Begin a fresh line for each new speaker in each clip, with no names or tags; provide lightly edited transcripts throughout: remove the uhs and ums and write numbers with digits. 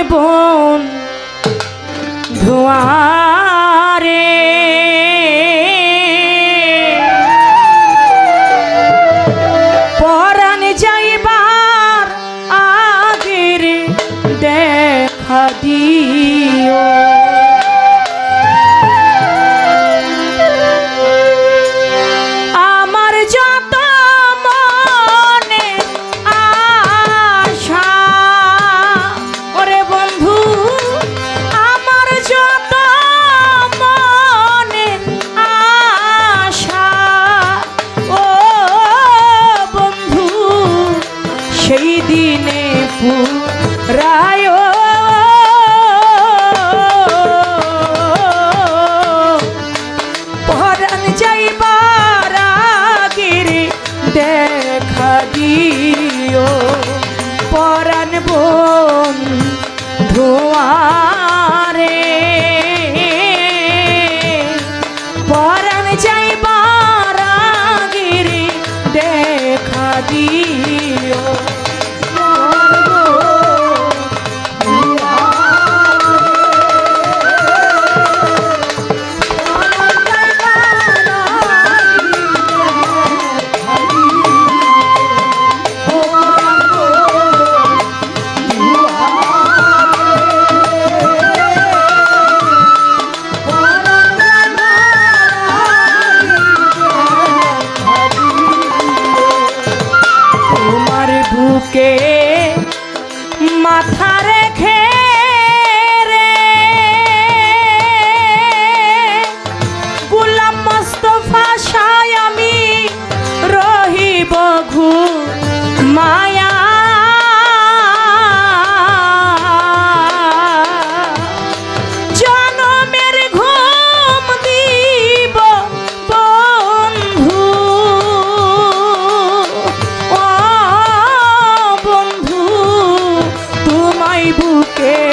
বন ধোয়ারে পরাণ যাইবার আগের দেখা দিও সেই দিনে পুরায় পরাণ যাইবার আগের দেখা দিও পরাণ বন ধোয়ারে পরাণ যাইবার আগের দেখা দিও বুকে মাথা রেখে রে গোলাম মোস্তফা শাহ আমি রহিব মায়া জনমের ঘুম দিব বন্ধু বুকে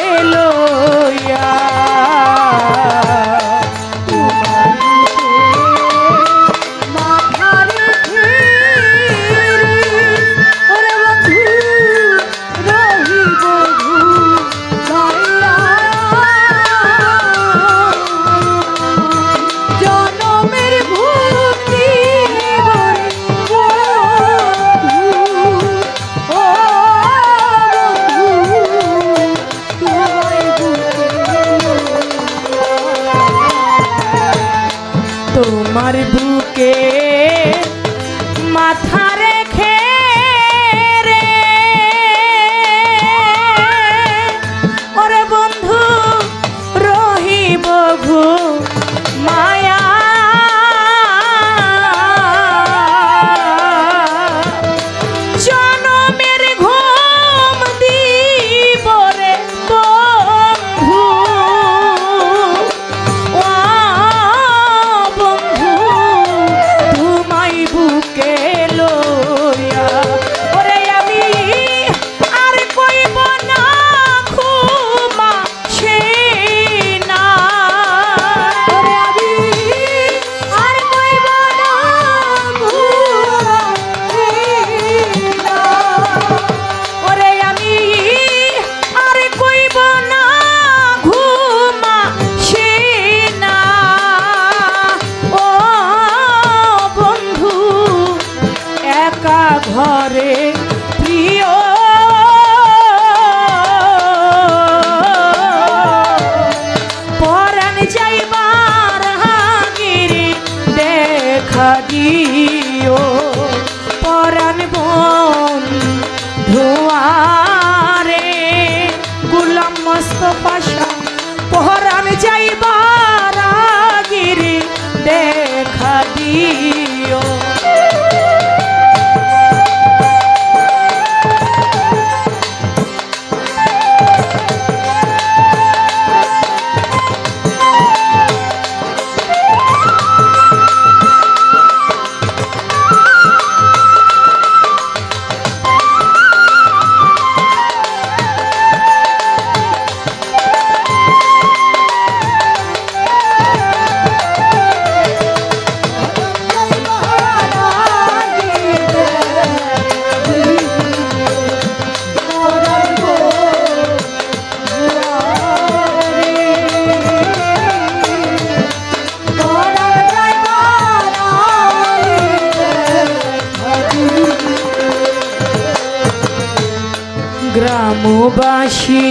গ্রামবাসী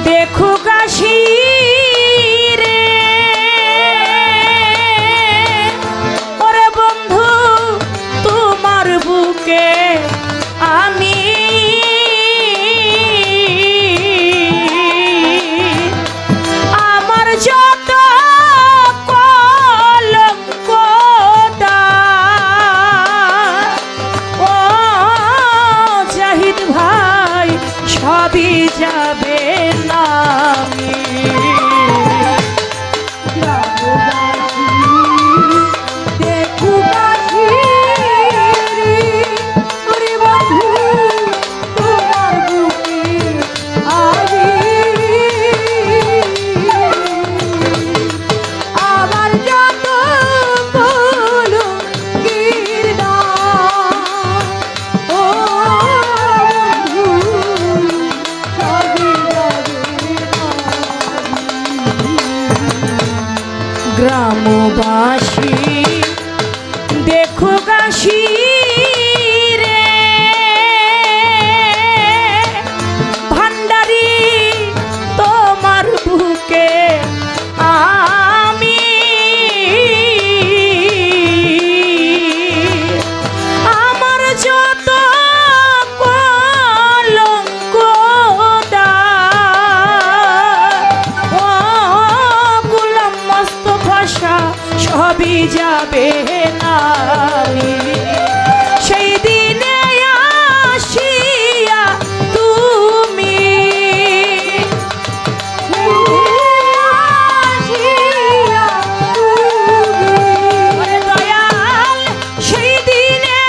দেখো কাশী রে, ওরে বন্ধু তোমার বুকে আমি আমার যত কলঙ্ক ও জাহিদ ভাই সবই যাবে নামি। গ্রামবাসী দেখো কাশী রে, ভান্ডারি তোমার বুকে আমি আমার যত কলঙ্ক সবই যাবে নামি। সেই দিনে আসিয়া তুমি দয়াল, সেই দিনে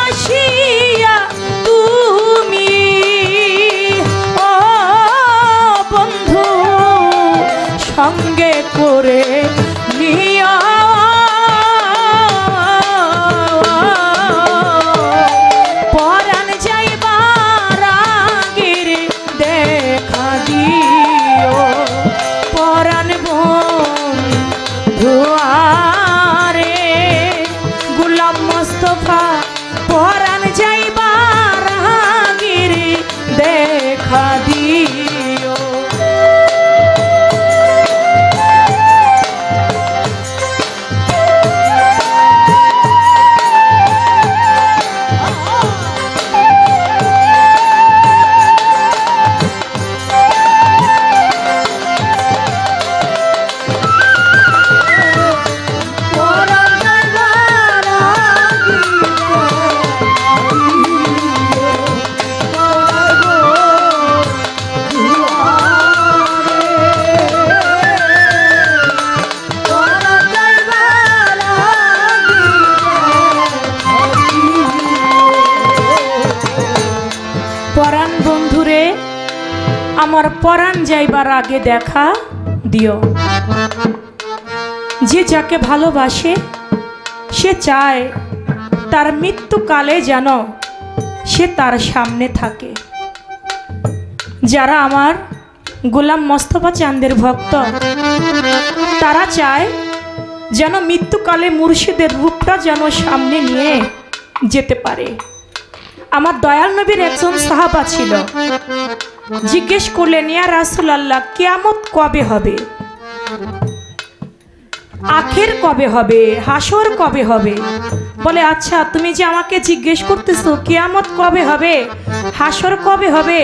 আসিয়া তুমি ও বন্ধু সঙ্গে করে পরাণ যাইবার আগের দেখা দিও, পরাণ বন্ধুয়ারে গোলাম মোস্তফা পরাণ যাইবার আগের দেখা দিও। পরাণ বন্ধুরে আমার পরাণ যাইবার আগে দেখা দিও। যে যাকে ভালোবাসে সে চায় তার মৃত্যুকালে যেন সে তার সামনে থাকে। যারা আমার গোলাম মোস্তফা চাঁদের ভক্ত তারা চায় যেন মৃত্যুকালে মুর্শিদের রূপটা যেন সামনে নিয়ে যেতে পারে। আমার দয়াল নবীর একজন সাহাবা ছিল, জিজ্ঞেস করলেন, ইয়া রাসূলুল্লাহ, কিয়ামত কবে হবে? আখের কবে হবে? হাসর কবে হবে? বলে, আচ্ছা তুমি যে আমাকে জিজ্ঞেস করতেছো কিয়ামত কবে হবে, হাসর কবে হবে,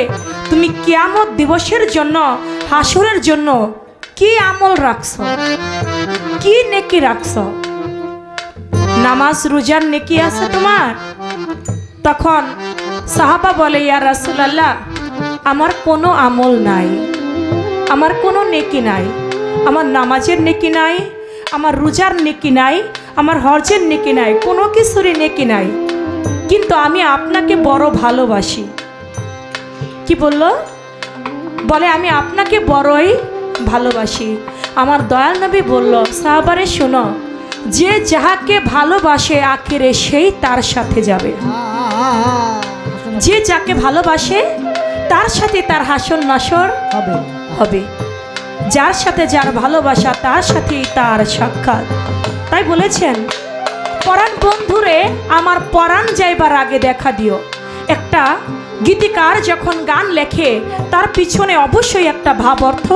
তুমি কিয়ামত দিবসের জন্য হাসরের জন্য কি আমল রাখছো, কি নেকি রাখছো? নামাজ রোজার নেকি আছে তোমার? তখন সাহাবা বলে, ইয়া রাসূলুল্লাহ, আমার কোনো আমল নাই, আমার কোনো নেকি নাই, আমার নামাজের নেকি নাই, আমার রোজার নেকি নাই, আমার হজ্জের নেকি নাই, কোনো কিছুরই নেকি নাই, কিন্তু আমি আপনাকে বড় ভালোবাসি। কি বলল? বলে, আমি আপনাকে বড়ই ভালোবাসি। আমার দয়াল নবী বলল, সাহাবারে শোনো, যে যাহাকে ভালোবাসে আখেরে সেই তার সাথে যাবে। যে যাকে ভালোবাসে তার সাথে তার হাসর নাসর হবে। যার সাথে যার ভালোবাসা তার সাথেই তার সাক্ষাৎ। তাই বলেছেন, পরাণ বন্ধুরে আমার পরাণ যাইবার আগে দেখা দিও। একটা গীতিকার যখন গান লেখে তার পিছনে অবশ্যই একটা ভাব অর্থ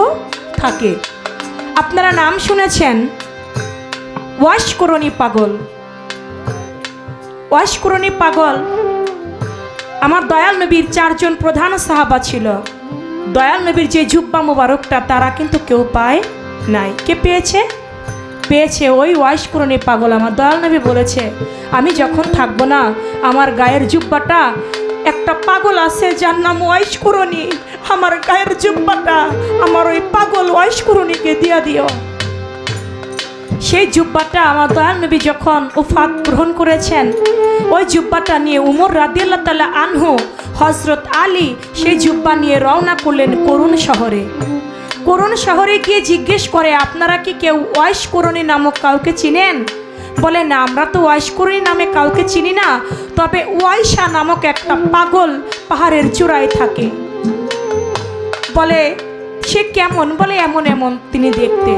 থাকে। আপনারা নাম শুনেছেন ওয়াশকরণী পাগল। ওয়াশকরণী পাগল আমার দয়াল নবীর 4 জন প্রধান সাহাবা ছিল। দয়াল নবীর যে জুব্বা মুবারকটা তারা কিন্তু কেউ পায় নাই। কে পেয়েছে? পেয়েছে ওই ওয়াশকরণী পাগল। আমার দয়াল নবী বলেছে, আমি যখন থাকবো না আমার গায়ের জুব্বাটা, একটা পাগল আছে যার নাম ওয়াশকরণী, আমার গায়ের জুব্বাটা আমার ওই পাগল ওয়াশকরণীকে দিয়া দিও। সেই জুব্বাটা আমার দয়াল নবী যখন ওফাত গ্রহণ করেছেন, ওই জুব্বাটা নিয়ে উমর রাদিয়াল্লাহু তাআলা আনহু, হযরত আলী সেই জুব্বা নিয়ে রওনা করলেন করুণ শহরে। করুণ শহরে গিয়ে জিজ্ঞেস করে, আপনারা কি কেউ ওয়াশকরণী নামক কাউকে চিনেন? বলে, না, আমরা তো ওয়াশকরণী নামে কাউকে চিনি না, তবে ওয়াইশা নামক একটা পাগল পাহাড়ের চূড়ায় থাকে। বলে, সে কেমন? বলে, এমন এমন তিনি দেখতে।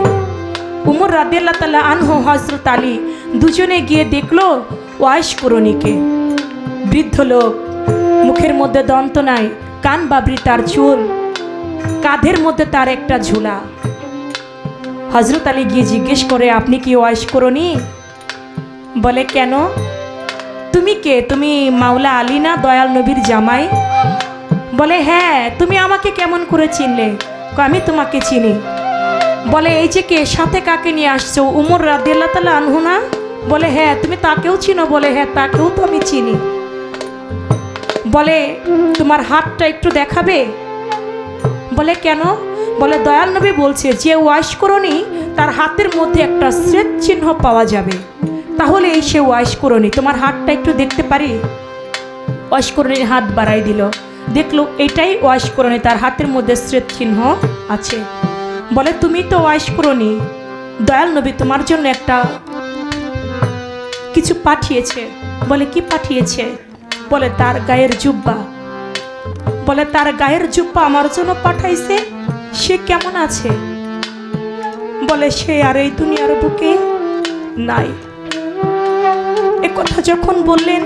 উমর রাদিয়াল্লাহু তাআলা আনহু, হযরত আলী দুজনে গিয়ে দেখলো ওয়াশকরণীকে। বৃদ্ধ লোক, মুখের মধ্যে দন্ত নাই, কান বাবরি তার চুল, কাঁধের মধ্যে তার একটা ঝোলা। হযরত আলী গিয়ে জিজ্ঞেস করে, আপনি কি ওয়াশকরণী? বলে, কেন? তুমি কে? তুমি মাওলা আলী না, দয়াল নবীর জামাই? বলে, হ্যাঁ। তুমি আমাকে কেমন করে চিনলে? আমি তোমাকে চিনি। বলে, এই যে কে, সাথে কাকে নিয়ে আসছো? উমর রাদিয়াল্লাহু তাআলা আনহু না? বলে, হ্যাঁ। তুমি তাকেও চিনো? বলে, হ্যাঁ, তাকেও তো আমি চিনি। বলে, তোমার হাতটা একটু দেখাবে? বলে, কেন? বলে, দয়াল নবী বলছে যে ওয়াশকরণী তার হাতের মধ্যে একটা স্মৃত চিহ্ন পাওয়া যাবে, তাহলে এই সে ওয়াশকরণী। তোমার হাতটা একটু দেখতে পারি? ওয়াশকরণীর হাত বাড়াই দিল, দেখলো এটাই ওয়াশকরণী, তার হাতের মধ্যে স্মৃত চিহ্ন আছে। বলে, তুমি তো ওয়াশকরণী, দয়াল নবী তোমার জন্য একটা কিছু পাঠিয়েছে। বলে, কি পাঠিয়েছে? বলে, তার গায়ের জুব্বা। বলে, তার গায়ের জুব্বা আমার জন্য পাঠাইছে? সে কেমন আছে? বলে, সে আর এই দুনিয়ার বুকে নাই। এ কথা যখন বললেন,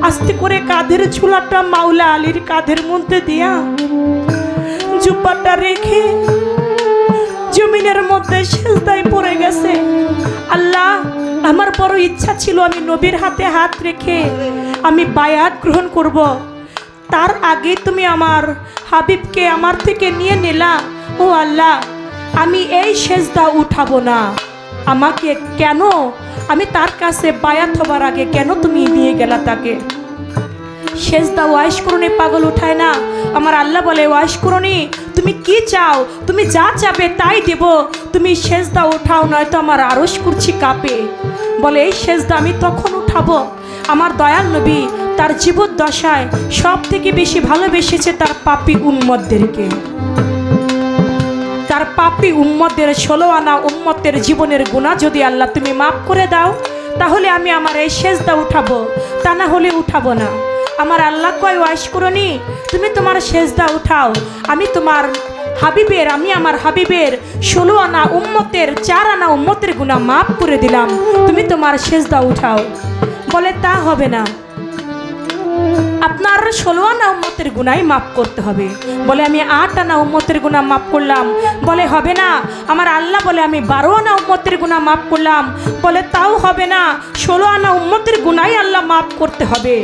আস্তে করে কাঁধের ঝুলাটা মাওলা আলীর কাঁধের মধ্যে দিয়া জুব্বাটা রেখে জমিনের মধ্যে সিজদায় পড়ে গেছে। আল্লাহ, আমার বড় ইচ্ছা ছিল আমি নবীর হাতে হাত রেখে আমি বায়াত গ্রহণ করব, তার আগে তুমি আমার হাবিবকে আমার থেকে নিয়ে নিলা। ও আল্লাহ, আমি এই সিজদা উঠাবো না। আমাকে কেন, আমি তার কাছে বায়াত হবার আগে কেন তুমি নিয়ে গেলা তাকে? সিজদা ওয়াশকরণী পাগল উঠায় না। আমার আল্লাহ বলে, ওয়াশকরণী, তুমি কি চাও? তুমি যা চাবে তাই দেব, তুমি সিজদা উঠাও, নয়তো আমার আরশ কুরসি কাঁপে। বলে, এই সিজদা আমি তখন উঠাবো, আমার দয়াল নবী তার জীবদ্দশায় সব থেকে বেশি ভালোবেসেছে তার পাপী উম্মতদেরকে। তার পাপী উম্মতদের 16 আনা উম্মতের জীবনের গুনাহ যদি আল্লাহ তুমি মাফ করে দাও, তাহলে আমি আমার এই সিজদা উঠাবো, তা না হলে উঠাবো না। আমার আল্লাহ কয়, ওয়াশকরণী, তুমি তোমার সিজদা উঠাও, আমি তোমার হাবিবের, আমি আমার হাবিবের 16 আনা উম্মতের 4 আনা উম্মতের গুনাহ মাফ করে দিলাম, তুমি তোমার সিজদা উঠাও। বলে, তা হবে না, আপনার 16 আনা উম্মতের গুনাহই মাফ করতে হবে। বলে, আমি 8 আনা উম্মতের গুনাহ মাফ করলাম। বলে, হবে না। আমার আল্লাহ বলে, আমি 12 আনা উম্মতের গুনাহ মাফ করলাম। বলে, তাও হবে না, 16 আনা উম্মতের গুনাহই আল্লাহ মাফ করতে হবে।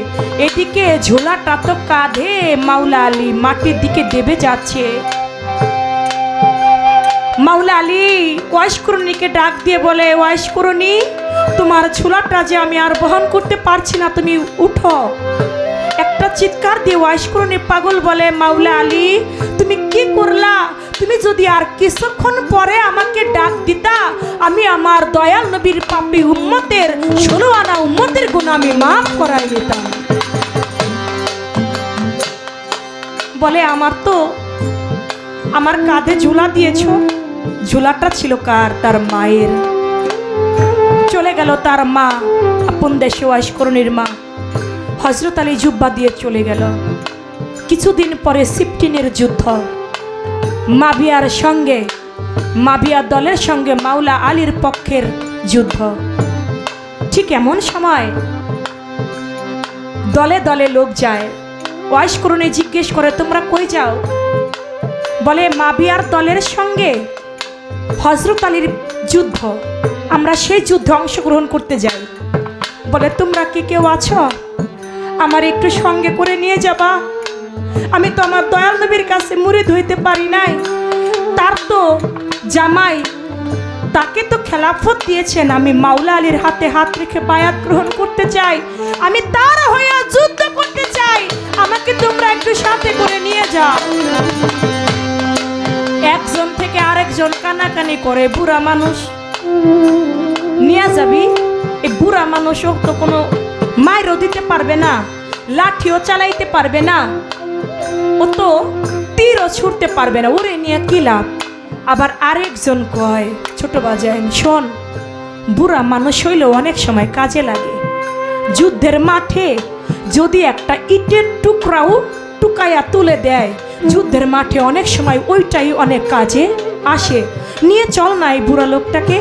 এদিকে ঝোলাটা তো কাঁধে মাওলা আলী মাটির দিকে দেবে যাচ্ছে। মাওলা আলী ওয়াশকরণীকে ডাক দিয়ে বলে, ওয়াশকরণী, তোমার ঝোলাটা যে আমি আর বহন করতে পারছি না, তুমি উঠো। একটা চিৎকার দিয়ে ওয়াশকরণী পাগল বলে, মাওলা আলী, তুমি কি করলা? তুমি যদি আর কিছুক্ষণ পরে আমাকে ডাক দিতা, আমি আমার দয়াল নবীর পাপী উম্মতের 16 আনা উম্মতের গুনাহ আমি মাফ করাই নিতাম। বলে, আমার কাঁধে ঝোলা দিয়েছো, ঝোলাটা ছিল কার? তার মায়ের। চলে গেল তার মা, আপন দেশে ওয়াশকরণীর মা। হযরত আলী জুব্বা দিয়ে চলে গেল। কিছুদিন পরে সিফটিনের যুদ্ধ, মাবিয়া দলের সঙ্গে মাওলা আলীর পক্ষের যুদ্ধ। ঠিক এমন সময় দলে দলে লোক যায়, ওয়াইশকুরনি জিজ্ঞেস করে, তোমরা কই যাও? বলে মাবিয়ার দলের সঙ্গে হযরত আলীর যুদ্ধ, আমরা সেই যুদ্ধে অংশগ্রহণ করতে যাই। বলে তোমরা কি কেউ আছো? আমার একটু সঙ্গে করে নিয়ে যাবা। আমি তো আমার দয়াল নবীর কাছে মুরিদ হইতে পারি নাই, তার তো জামাই, তাকে তো খেলাফত দিয়েছেন, আমি মাওলা আলীর হাতে হাত রেখে বায়াত গ্রহণ করতে চাই, আমি তার হয়ে যুদ্ধ করতে চাই, আমাকে তোমরা একটু সাথে করে নিয়ে যাও। একজন থেকে আরেকজন কানাকানি করে, বুড়া মানুষ নিয়ে যাবি? এই বুড়া মানুষও তো কোনো মাইরও দিতে পারবে না, লাঠিও চালাইতে পারবে না, ও তো তীরও ছুটতে পারবে না, ওরে নিয়ে কি লাভ? আবার আরেকজন কয়, ছোট বাজাইন শোন, বুড়া মানুষ হইলেও অনেক সময় কাজে লাগে। যুদ্ধের মাঠে যদি একটা ইটের টুকরাও টুকাইয়া তুলে দেয়, যুদ্ধের মাঠে অনেক সময় ওইটাই অনেক কাজে আসে। নিয়ে চল না এই বুড়া লোকটাকে।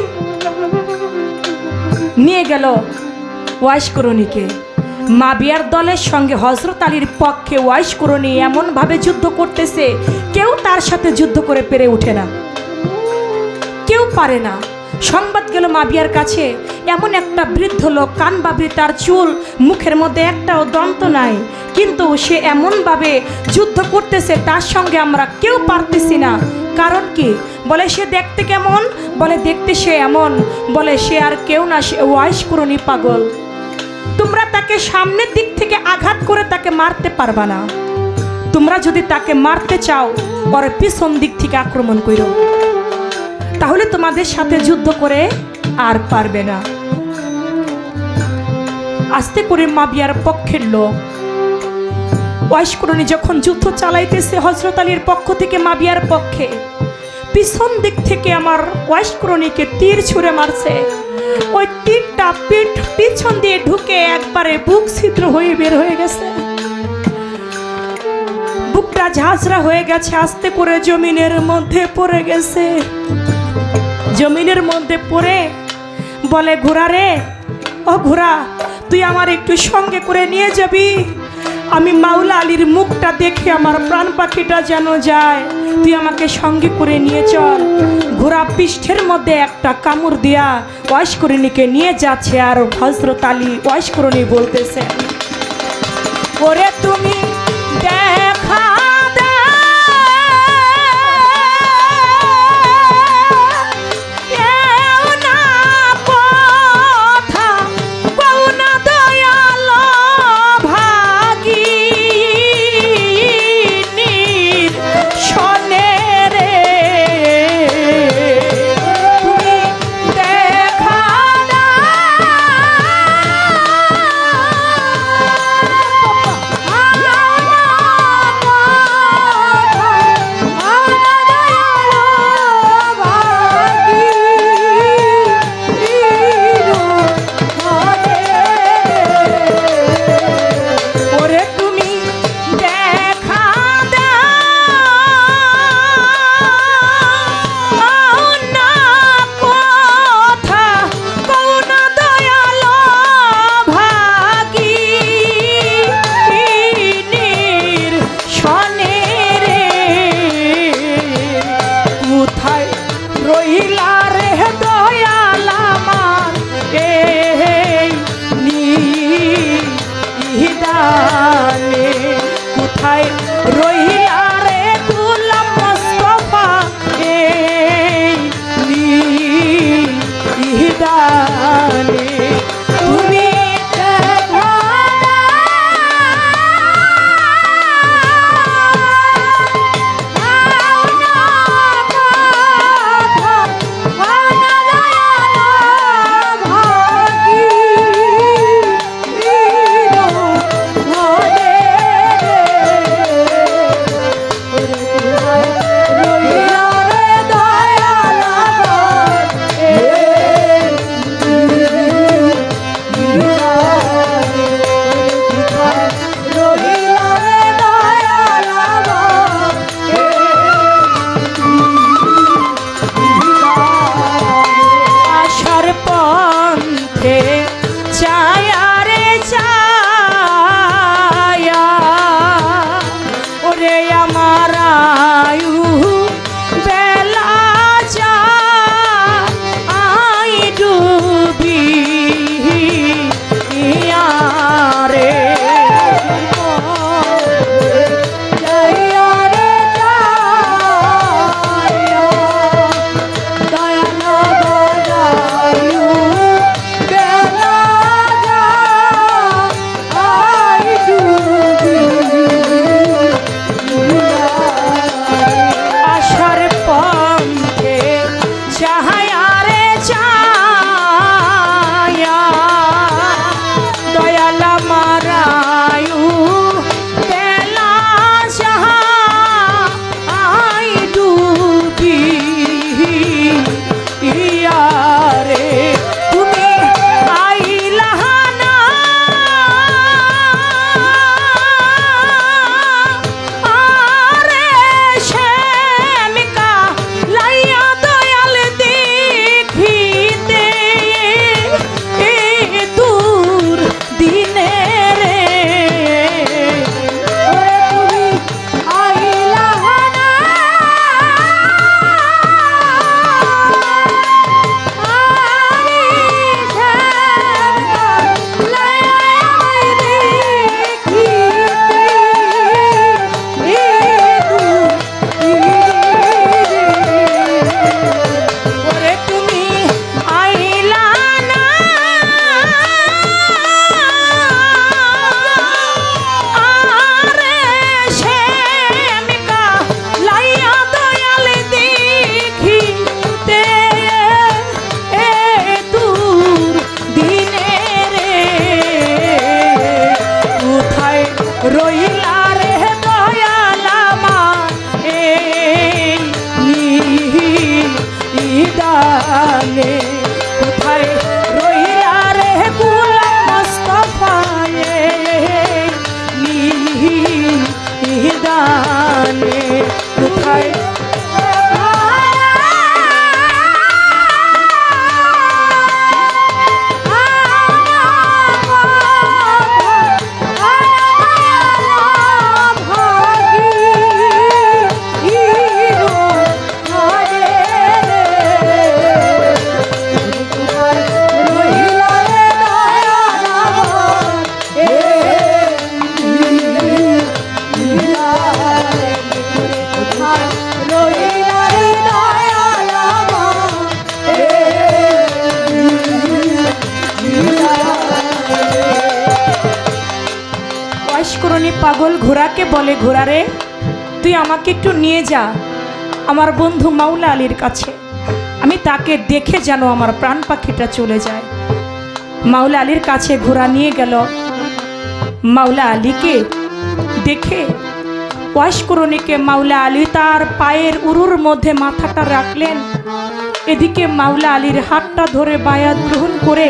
নিয়ে গেল ওয়াইশকুরনিকে। মাবিয়ার দলের সঙ্গে হযরত আলীর পক্ষে ওয়াইশকুরনি এমনভাবে যুদ্ধ করতেছে, কেউ তার সাথে যুদ্ধ করে পেরে ওঠে না, কেউ পারে না। সংবাদ গেল মাবিয়ার কাছে, এমন একটা বৃদ্ধ লোক, কান বাবরি, তার চুল, মুখের মধ্যে একটাও দন্ত নাই, কিন্তু সে এমনভাবে যুদ্ধ করতেছে, তার সঙ্গে আমরা কেউ পারতেছি না। কারণ কি? বলে সে দেখতে কেমন? বলে দেখতে সে এমন। বলে সে আর কেউ না, সে ওয়াইশকুরনি পাগল। তোমরা তাকে সামনের দিক থেকে আঘাত করে তাকে মারতে পারবা না, তোমরা যদি তাকে মারতে চাও পরে পিছন দিক থেকে আক্রমণ করো, তাহলে তোমাদের সাথে যুদ্ধ করে আর পারবে না। আস্তে করে মাবিয়ার পক্ষের লোক ওয়াইশকুরনি যখন যুদ্ধ চালাইতেছে হযরত আলীর পক্ষ থেকে মাবিয়ার পক্ষে, পিছন দিক থেকে আমার ওয়াইশকুরনিকে তীর ছুঁড়ে মারছে। ওই তীরটা পিছন দিয়ে ঢুকে একবারে বুক ছিদ্র হয়ে বের হয়ে গেছে, বুকটা ঝাঁঝরা হয়ে গেছে, আস্তে করে জমিনের মধ্যে পড়ে গেছে। জমিনের মধ্যে পড়ে বলে, ঘোড়া রে, ও ঘোড়া, তুই আমার একটু সঙ্গে করে নিয়ে যাবি, আমি মাওলা আলীর মুখটা দেখে আমার প্রাণ পাখিটা যেন যায়, তুই আমাকে সঙ্গে করে নিয়ে চল। ঘোড়া পৃষ্ঠের মধ্যে একটা কামড় দিয়া ওয়াইশকুরনিকে নিয়ে যাচ্ছে, আর হযরত আলী ওয়াইশকুরনি বলতেছে, ওরে তুমি দেখা মারায়ু বেলা যায় ডুবি রে পাগল ঘোড়াকে বলে, ঘোড়া রে তুই আমাকে একটু নিয়ে যা আমার বন্ধু মাওলা আলীর কাছে, আমি তাকে দেখে যেন আমার প্রাণ পাখিটা চলে যায়। মাওলা আলীর কাছে ঘোড়া নিয়ে গেল। মাওলা আলীকে দেখে ওয়াশকরণীকে মাওলা আলী তার পায়ের উরুর মধ্যে মাথাটা রাখলেন। এদিকে মাওলা আলীর হাতটা ধরে বায়াত গ্রহণ করে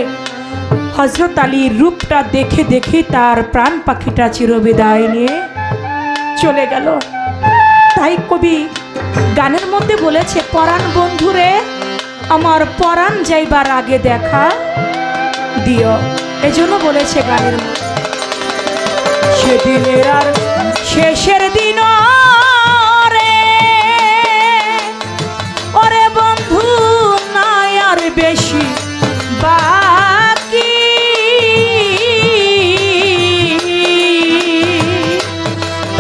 হযরত আলীর রূপটা দেখে দেখে তার প্রাণ পাখিটা চিরবিদায় নিয়ে চলে গেল। তাই কবি গানের মধ্যে বলেছে, পরাণ বন্ধুরে আমার পরাণ যাইবার আগে দেখা দিও। এজন্য বলেছে গানের মধ্যে, সেদিনের আর শেষের দিন রে ওরে বন্ধু নাই আর বেশি বাকি,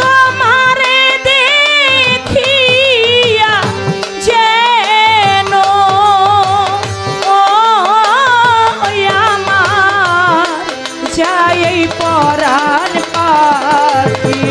তোমারে দেখিয়া যেন আমার যাই পরাণ পাখি।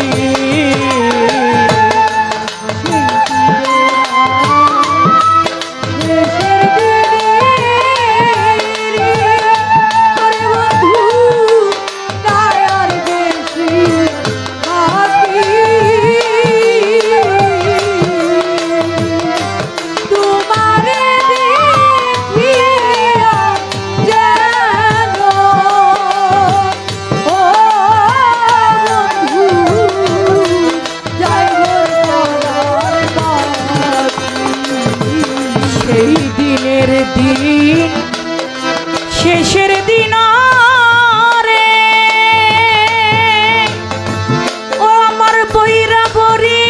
শেষের দিন রে ও আমার বৈরা বরি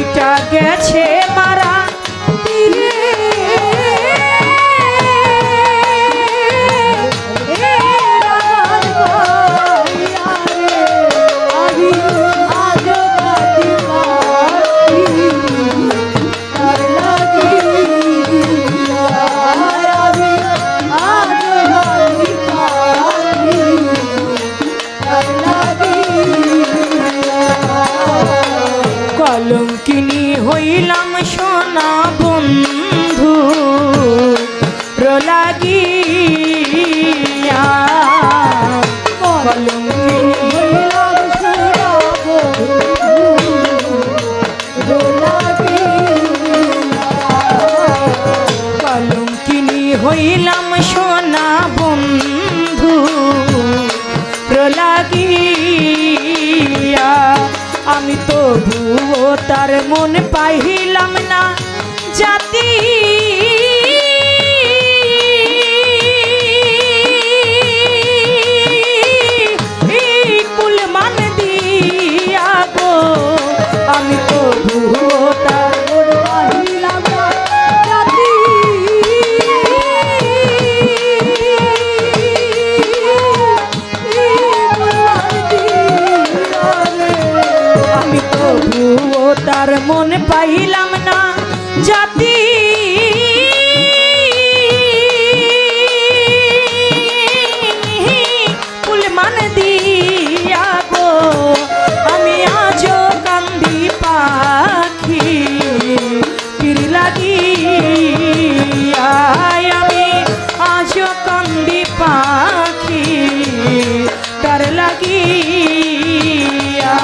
মেয়েটা গেছে মারা তীরে, কলঙ্কিনী হইলাম সোনা বন্ধু লাগিয়া, কলঙ্কিনী হইলাম সোনা বন্ধু লাগিয়া, কলঙ্কিনী হইলাম সোনা বন্ধু লাগিয়া। আমি তো ভুয়ো তার মন পাইলাম না জাতি, কুল মান দিয়া গো। আমি তো ভুয়ো তার মন পাইলাম না জাতি, ভুয়ো তার মন পাইলাম না জাতি, কুল মান দিয়া গো। আমি আজও কান্দি পাখি তীর লাগিয়া, আমি আজও কান্দি পাখি তার লাগিয়া।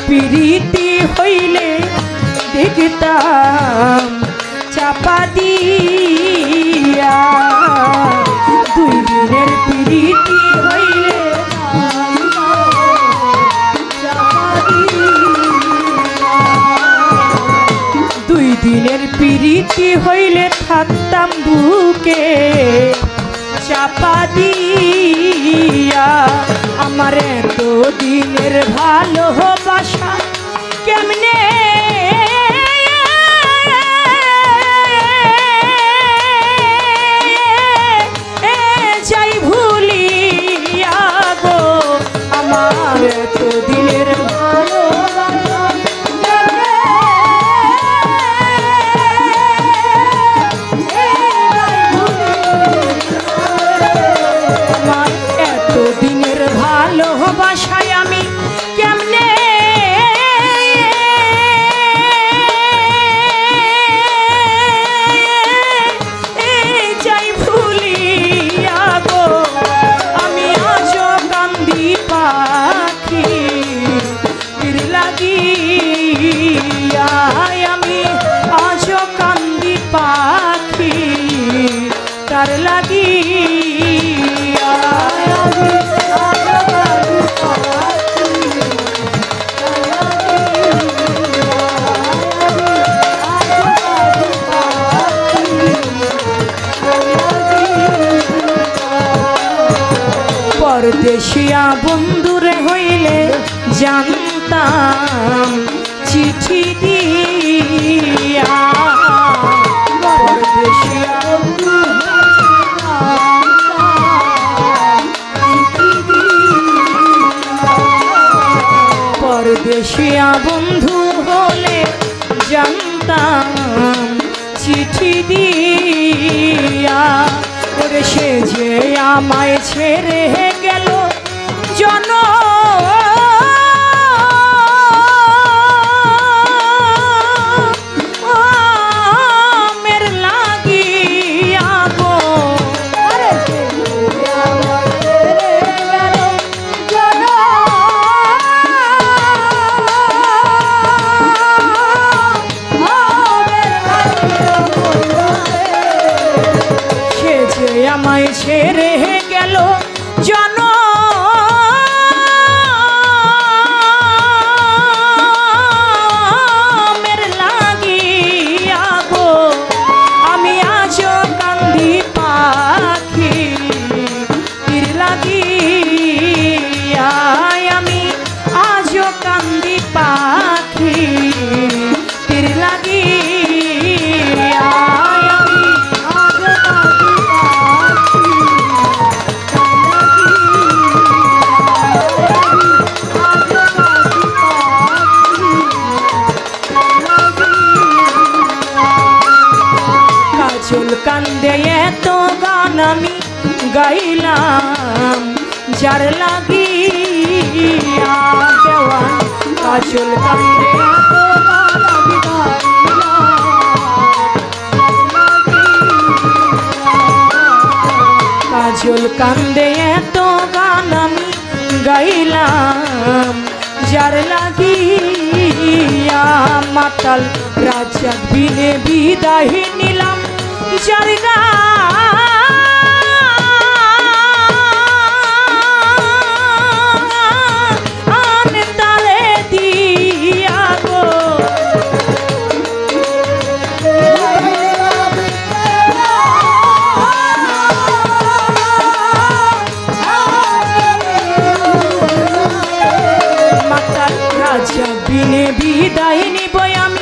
প্রীতি হইলে দেখতাম চাপা দিয়া, 2 দিনের প্রীতি হইলে চাপা দিয়া, 2 দিনের প্রীতি হইলে থাকতাম বুকে চাপা দিয়া। আমার এত দিনের ভালোবাসা কেমনে যাই ভুলিয়া গো। আমার এত দিনের ভালোবাসা আমার এত দিনের ভালোবাসায় আমি কেমনে যাই ভুলিয়া গো। আমি আজও কান্দি পাখি তীর লাগিয়া, আমি আজও কান্দি পাখি তার লাগিয়া। পরদেশিয়া বন্ধুরে হইলে জানতাম চিঠি দিয়া, পরদেশিয়া বন্ধু পরদেশিয়া বন্ধু হলে জানতাম চিঠি দিয়া। ওরে সে যে আমায় ছেড়ে গেল জন মের লাগিয়া গো। আমায় ছেড়ে গেল জন যার লাগিয়া দেওয়ান কাজল কান্দে কাজল কান্দে এত গান আমি গাইলাম যার লাগিয়া মাতাল রাজা বিনে বিদায় নিলাম যার গান তালে দিয়া গো মাতাল রাজা বিনে বিদায় নিব আমি